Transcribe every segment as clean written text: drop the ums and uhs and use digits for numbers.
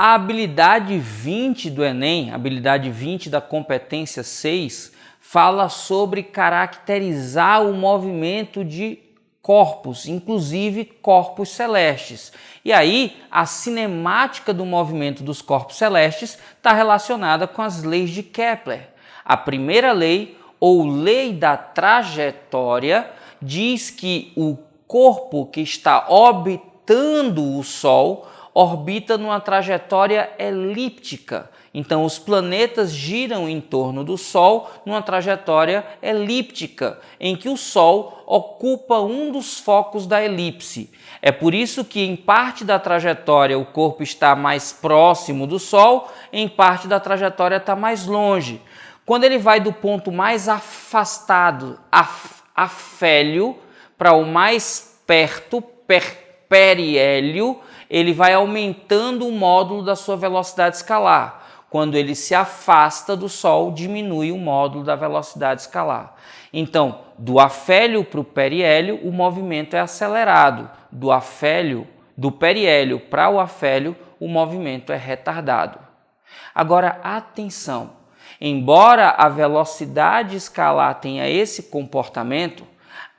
A habilidade 20 do Enem, a habilidade 20 da competência 6, fala sobre caracterizar o movimento de corpos, inclusive corpos celestes. E aí, a cinemática do movimento dos corpos celestes está relacionada com as leis de Kepler. A primeira lei, ou lei da trajetória, diz que o corpo que está orbitando o Sol orbita numa trajetória elíptica. Então, os planetas giram em torno do Sol numa trajetória elíptica, em que o Sol ocupa um dos focos da elipse. É por isso que em parte da trajetória o corpo está mais próximo do Sol, em parte da trajetória está mais longe. Quando ele vai do ponto mais afastado, afélio, para o mais perto, periélio, ele vai aumentando o módulo da sua velocidade escalar. Quando ele se afasta do Sol, diminui o módulo da velocidade escalar. Então, do afélio para o periélio, o movimento é acelerado. Do periélio para o afélio, o movimento é retardado. Agora, atenção! Embora a velocidade escalar tenha esse comportamento,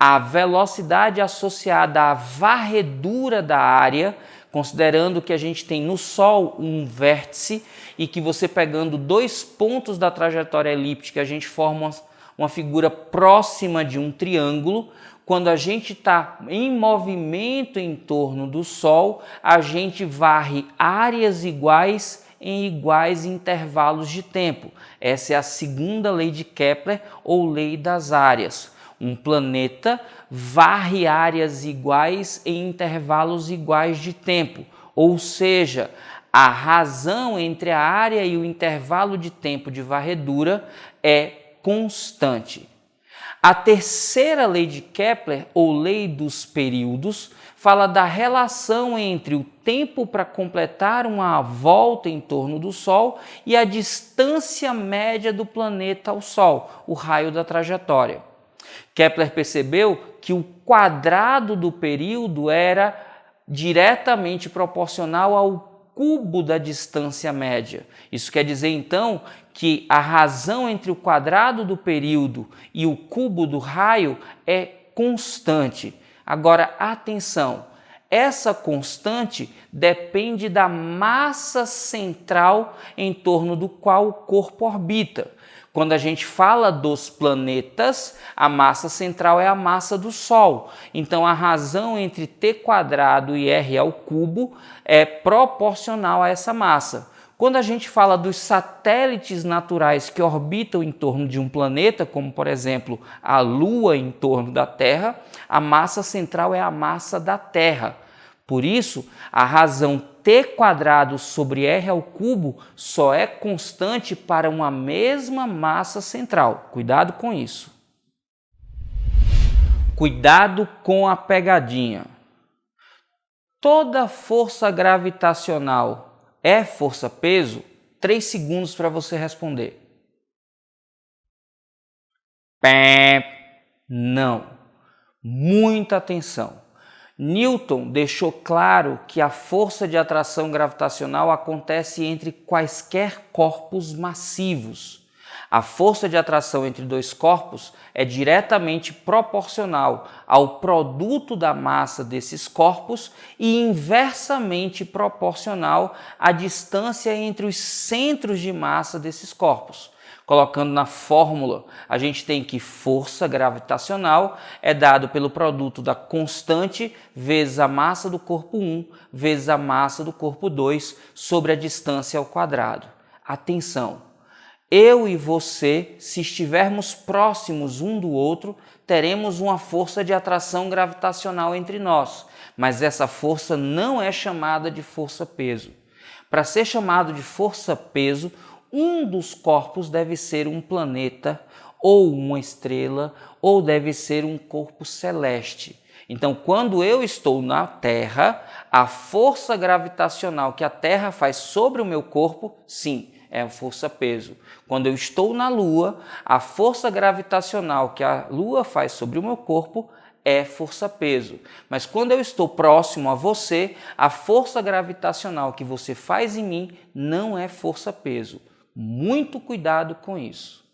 a velocidade associada à varredura da área, considerando que a gente tem no Sol um vértice e que você pegando dois pontos da trajetória elíptica, a gente forma uma figura próxima de um triângulo. Quando a gente está em movimento em torno do Sol, a gente varre áreas iguais em iguais intervalos de tempo. Essa é a segunda lei de Kepler, ou lei das áreas. Um planeta varre áreas iguais em intervalos iguais de tempo, ou seja, a razão entre a área e o intervalo de tempo de varredura é constante. A terceira lei de Kepler, ou lei dos períodos, fala da relação entre o tempo para completar uma volta em torno do Sol e a distância média do planeta ao Sol, o raio da trajetória. Kepler percebeu que o quadrado do período era diretamente proporcional ao cubo da distância média. Isso quer dizer, então, que a razão entre o quadrado do período e o cubo do raio é constante. Agora, atenção, essa constante depende da massa central em torno do qual o corpo orbita. Quando a gente fala dos planetas, a massa central é a massa do Sol. Então, a razão entre t² e r ao cubo é proporcional a essa massa. Quando a gente fala dos satélites naturais que orbitam em torno de um planeta, como, por exemplo, a Lua em torno da Terra, a massa central é a massa da Terra. Por isso, a razão t² sobre r ao cubo só é constante para uma mesma massa central. Cuidado com isso. Cuidado com a pegadinha. Toda força gravitacional é força-peso? 3 segundos para você responder. Não. Muita atenção. Newton deixou claro que a força de atração gravitacional acontece entre quaisquer corpos massivos. A força de atração entre dois corpos é diretamente proporcional ao produto da massa desses corpos e inversamente proporcional à distância entre os centros de massa desses corpos. Colocando na fórmula, a gente tem que força gravitacional é dado pelo produto da constante vezes a massa do corpo 1 vezes a massa do corpo 2 sobre a distância ao quadrado. Atenção! Eu e você, se estivermos próximos um do outro, teremos uma força de atração gravitacional entre nós, mas essa força não é chamada de força-peso. Para ser chamado de força-peso, um dos corpos deve ser um planeta, ou uma estrela, ou deve ser um corpo celeste. Então, quando eu estou na Terra, a força gravitacional que a Terra faz sobre o meu corpo, sim, é a força-peso. Quando eu estou na Lua, a força gravitacional que a Lua faz sobre o meu corpo é força-peso. Mas quando eu estou próximo a você, a força gravitacional que você faz em mim não é força-peso. Muito cuidado com isso.